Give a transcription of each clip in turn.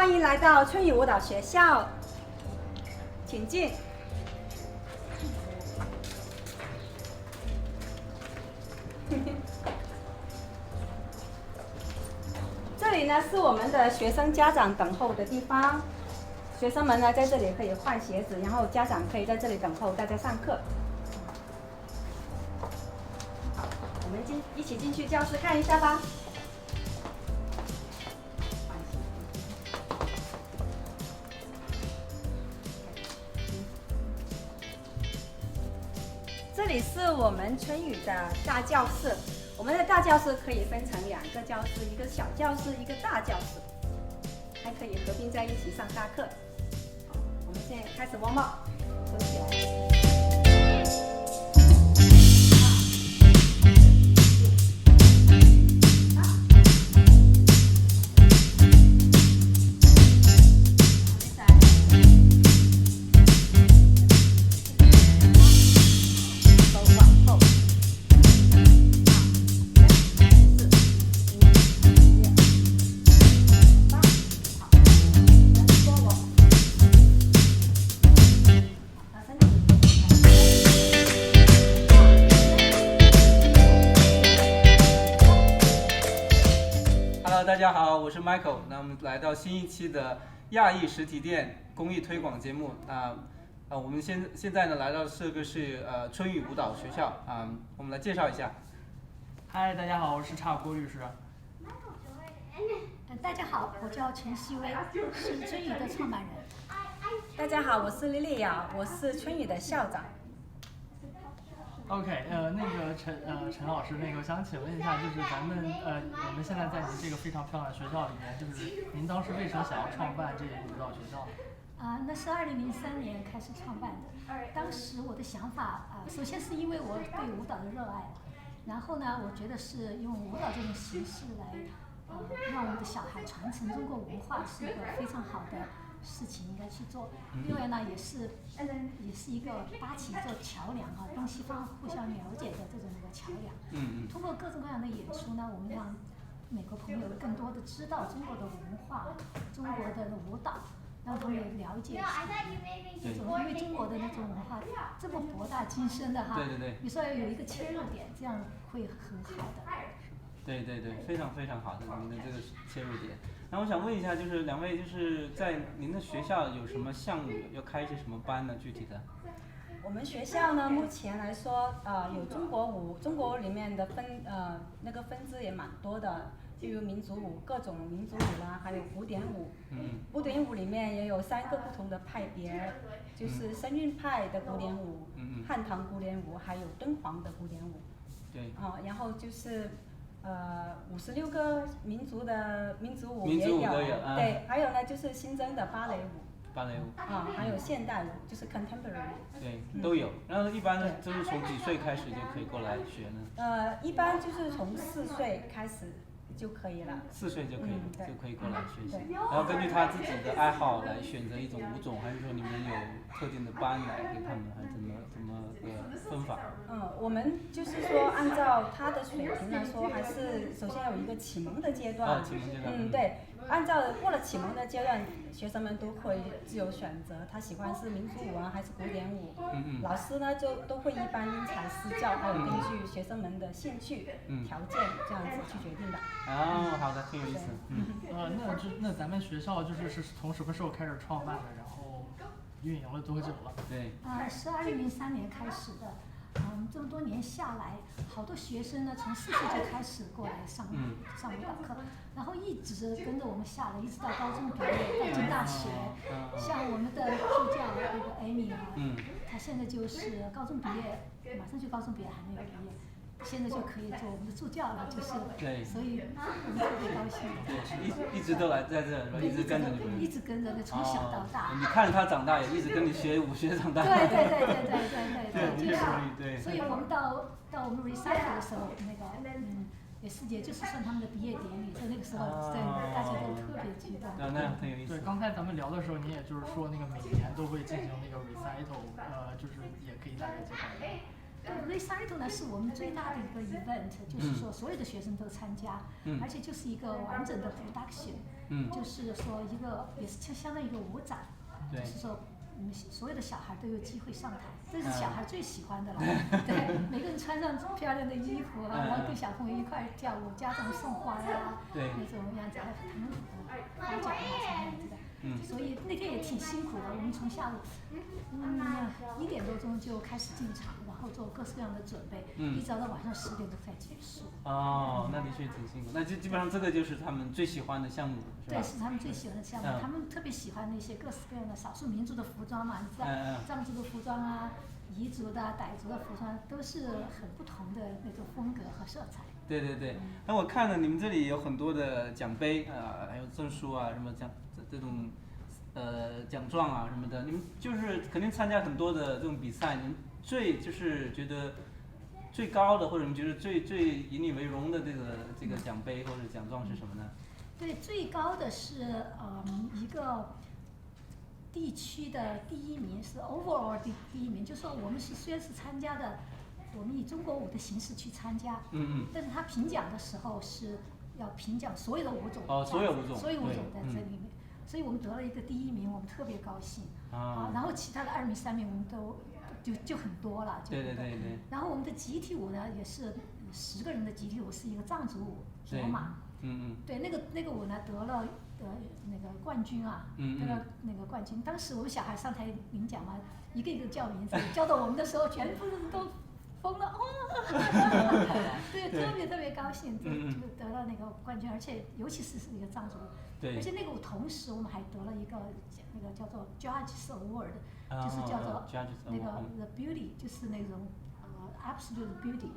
欢迎来到春雨舞蹈学校，请进。这里呢是我们的学生家长等候的地方，学生们呢在这里可以换鞋子，然后家长可以在这里等候大家上课。好，我们一起进去教室看一下吧。这里是我们春雨的大教室，我们的大教室可以分成2个教室，一个小教室，一个大教室，还可以合并在一起上大课。好，我们现在开始warm up，收起来。大家好，我是 Michael。那我们来到新一期的亚裔实体店公益推广节目。我们现在呢来到这个是春雨舞蹈学校我们来介绍一下。嗨，大家好，我是查尔郭律师。大家好，我叫陈希薇，是春雨的创办人。大家好，我是莉莉娅，我是春雨的校长。OK， 那个陈老师，我想请问一下，就是咱们我们现在在您这个非常漂亮的学校里面，就是您当时为什么想要创办这个舞蹈学校呢？那是2003年开始创办的。当时我的想法首先是因为我对舞蹈的热爱，然后呢，我觉得是用舞蹈这种形式来让我们的小孩传承中国文化是一个非常好的事情应该去做。另外呢，也是一个搭起一座桥梁东西方互相了解的这种一个桥梁。通过各种各样的演出呢，我们让美国朋友更多的知道中国的文化、中国的舞蹈，让他们也了解这种，因为中国的那种文化这么博大精深的对，你说有一个切入点，这样会很好的。对，非常非常好的您的这个切入点。那我想问一下，就是2位就是在您的学校有什么项目，要开一些什么班呢？具体的？我们学校呢，目前来说，有中国舞，中国里面的那个分支也蛮多的，就有民族舞，各种民族舞啦，还有古典舞。古典舞里面也有3个不同的派别，就是声韵派的古典舞，汉唐古典舞，还有敦煌的古典舞。对。然后就是56个民族舞民也有，族舞都有对，还有呢就是新增的芭蕾舞。还有现代舞，就是 contemporary。对，都有。然后一般呢，就是从几岁开始就可以过来学呢？一般就是从4岁开始就可以了。4岁就可以过来学习。然后根据他自己的爱好来选择一种舞种，还是说你们有特定的班来给他们，还是怎么个分法？我们就是说按照他的水平来说，还是首先有一个启蒙的阶段。启蒙阶段。对。按照过了启蒙的阶段，学生们都会自由选择，他喜欢是民族舞还是古典舞。老师呢就都会一般因材施教，还有根据学生们的兴趣、条件这样子去决定的。好的，挺有意思。那咱们学校是从什么时候开始创办的？然后运营了多久了？对。是2003年开始的。这么多年下来，好多学生呢从4岁就开始过来上舞蹈课，然后一直跟着我们下来，一直到高中毕业，到进大学。像我们的助教那个 Amy 她现在就是高中毕业，马上就高中毕业还没有毕业，现在就可以做我们的助教了，就是。对。所以我们特别高兴。对，一直都来在这，一直跟着你们。一直跟着，从小到大。你看着他长大，也一直跟你学舞学长大。对，对。所以我们到我们 recital 的时候，也就是算他们的毕业典礼，在那个时候，大家都特别激动。那很有意思。对，刚才咱们聊的时候，你也就是说每年都会进行那个 recital，就是也可以大概介绍一下。对 ，recital 呢是我们最大的一个 event，就是说所有的学生都参加，而且就是一个完整的 production。就是说一个也是相当于一个舞展，就是说所有的小孩都有机会上台，这是小孩最喜欢的了。对，每个人穿上漂亮的衣服啊，然后跟小朋友一块跳舞，家长送花呀，那种样子，还有他们颁奖啊什么样子的。所以那天也挺辛苦的，我们从下午1点多钟就开始进场，然后做各式各样的准备，一直到晚上10点多才结束。哦，那的确挺辛苦。那基本上这个就是他们最喜欢的项目，是吧？对，是他们最喜欢的项目。他们特别喜欢那些各式各样的少数民族的服装嘛，你知道，藏族的服装啊，彝族的、傣族的服装都是很不同的那种风格和色彩。对对对。那我看了你们这里有很多的奖杯还有证书啊，什么这种奖状啊什么的，你们就是肯定参加很多的这种比赛，你们就是觉得最高的，或者你觉得最以你为荣的这个奖杯或者奖状是什么呢？对，最高的是一个地区的第1名，是 overall 第1名，就是说我们虽然是参加的，我们以中国舞的形式去参加，但是他评奖的时候是要评奖所有的舞种，所有舞种在这里面，所以我们得了一个第1名，我们特别高兴然后其他的2名、3名我们都就很多了，对。然后我们的集体舞呢，也是10个人的集体舞，是一个藏族舞，卓玛。对，那个舞呢得了那个冠军啊，得了那个冠军。当时我们小孩上台领奖嘛，一个一个叫名字，叫到我们的时候，全部人都疯了，对，特别高兴，就得了那个冠军，而且尤其是一个藏族，而且那个舞同时我们还得了一个那个叫做 Judges Award，就是叫做那个 The Beauty， 就是那种Absolute Beauty，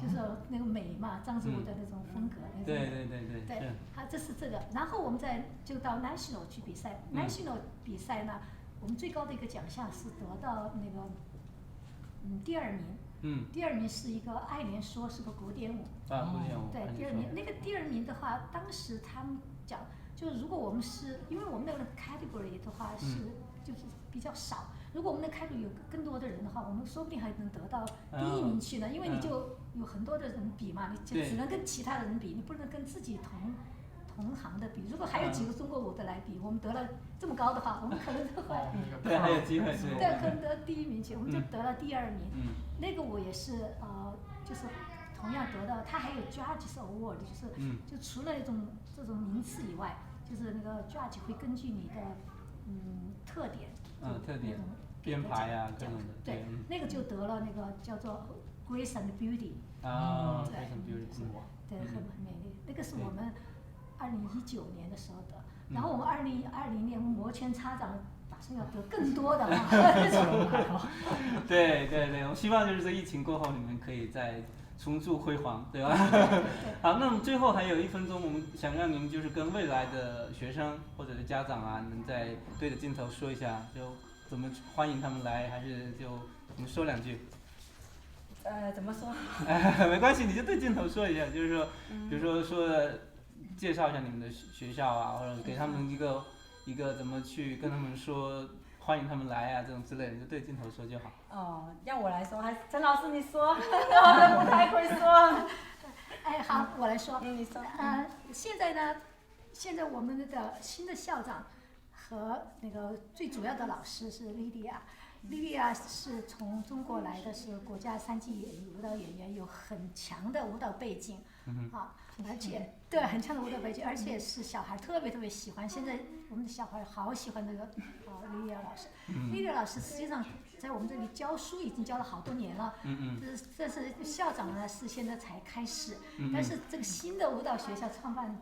就是那个美嘛，藏族舞的那种风格，那种对，这是这个。然后我们就到 National 去比赛，National 比赛呢，我们最高的一个奖项是得到那个第2名，第2名是一个爱莲说，是个古典舞，古典舞，对，第2名。那个第2名的话，当时他们讲，就是如果我们因为我们那个 category 的话就是比较少。如果我们的category有更多的人的话，我们说不定还能得到第1名去呢，因为你就有很多的人比嘛，你就只能跟其他的人比，你不能跟自己同行的比。如果还有几个中国舞的来比，我们得了这么高的话，我们可能都会对，还有机会对，可能得第1名去，我们就得了第2名。那个舞也是就是同样得到，它还有 Judges Award， 就除了这种名次以外，就是那个 Judge 会根据你的特点，编排呀各种的，对，那个就得了那个叫做 Grace and Beauty， Grace and Beauty， 对，很美丽。那个是我们2019年的时候得，然后我们2020年摩拳擦掌，打算要得更多的嘛。对，我希望就是这疫情过后，你们可以再重铸辉煌，对吧？好，那我们最后还有1分钟，我们想让您就是跟未来的学生或者是家长啊，你们再对着镜头说一下，就怎么欢迎他们来，还是就你们说2句？怎么说？没关系，你就对镜头说一下，就是说，比如说介绍一下你们的学校啊，或者给他们一个怎么去跟他们说欢迎他们来啊，这种之类的，就对镜头说就好。让我来说，还是陈老师你说，我不太会说。好，我来说。你说。现在我们的新的校长和那个最主要的老师是Lydia，Lydia是从中国来的，是国家3级舞蹈演员，有很强的舞蹈背景，而且对很强的舞蹈背景，而且是小孩特别喜欢。现在我们的小孩好喜欢那个Lydia老师。Lydia老师实际上在我们这里教书已经教了好多年了，这是校长呢是现在才开始，但是这个新的舞蹈学校创办，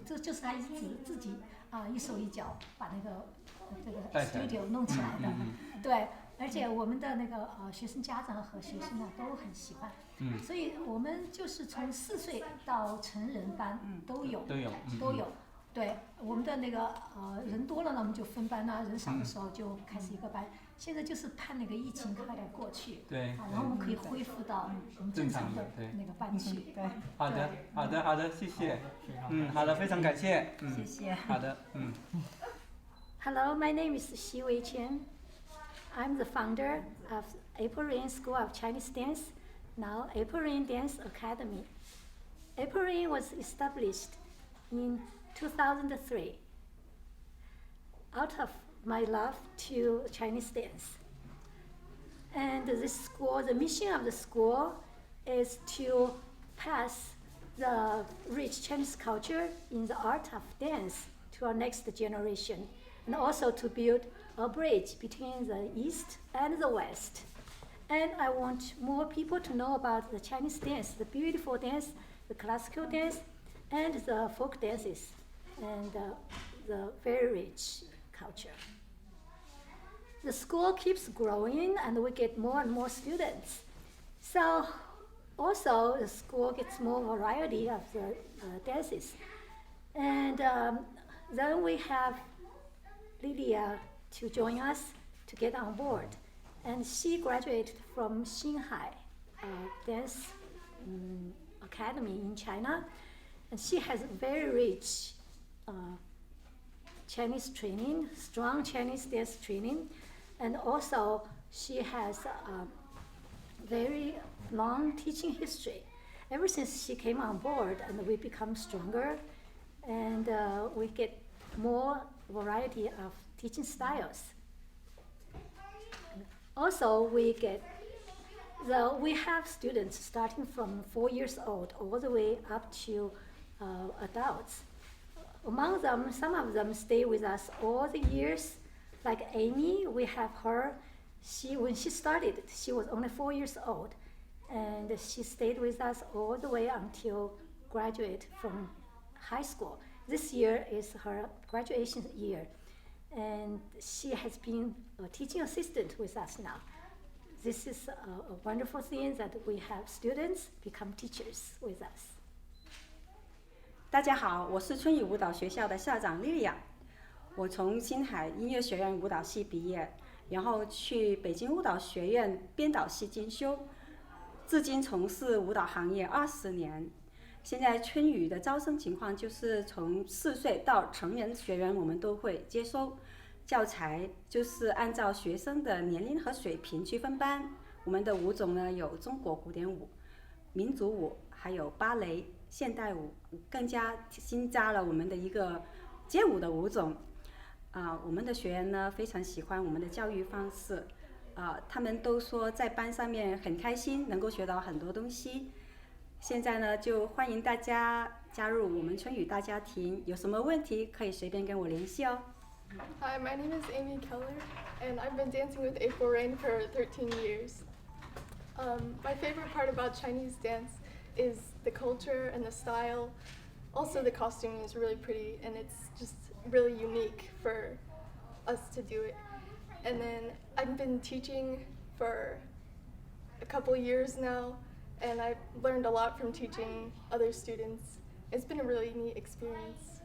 这就是他自己一手一脚把那个这个 studio 弄起来的，对，而且我们的那个学生家长和学生呢都很喜欢，所以我们就是从4岁到成人班都有，对，我们的那个人多了呢，我们就分班啦；人少的时候就开始一个班。现在就是盼那个疫情快点过去，然后我们可以恢复到我们正常的那个班去。对，好的，谢谢。好的，非常感谢。谢谢。好的，Hello, my name is Xi Wei Chen. I'm the founder of April Rain School of Chinese Dance, now April Rain Dance Academy. April Rain was established in 2003, out of my love to Chinese dance. And this school, the mission of the school is to pass the rich Chinese culture in the art of dance to our next generation, and also to build a bridge between the East and the West. And I want more people to know about the Chinese dance, the beautiful dance, the classical dance, and the folk dances, and the very rich culture. The school keeps growing and we get more and more students. So also the school gets more variety of the dances. And then we have Lilia to join us to get on board. And she graduated from Xinhai Dance Academy in China. And she has very rich Chinese training, strong Chinese dance training. And also she has a very long teaching history. Ever since she came on board, and we become stronger, and we get more variety of teaching styles. Also, we have students starting from 4 years old all the way up to adults. Among them, some of them stay with us all the years. Like Amy, we have her. When she started, she was only 4 years old, and she stayed with us all the way until graduate from high school. This year is her graduation year, and she has been a teaching assistant with us now. This is a wonderful thing that we have students become teachers with us. 大家好，我是春雨舞蹈学校的校长莉莉娅。我从星海音乐学院舞蹈系毕业，然后去北京舞蹈学院编导系进修，至今从事舞蹈行业20年。现在春雨的招生情况就是从4岁到成人学员我们都会接收，教材就是按照学生的年龄和水平去分班。我们的舞种呢有中国古典舞、民族舞，还有芭蕾、现代舞，更加新加了我们的一个街舞的舞种。我们的学员呢非常喜欢我们的教育方式，他们都说在班上面很开心，能够学到很多东西。现在呢就欢迎大家加入我们春雨大家庭，有什么问题可以随便跟我联系哦。Hi, my name is Amy Keller, and I've been dancing with April Rain for 13 years. My favorite part about Chinese dance is the culture and the style. Also, the costuming is really pretty, and it's just really unique for us to do it. And then I've been teaching for a couple years now, and I've learned a lot from teaching other students. It's been a really neat experience.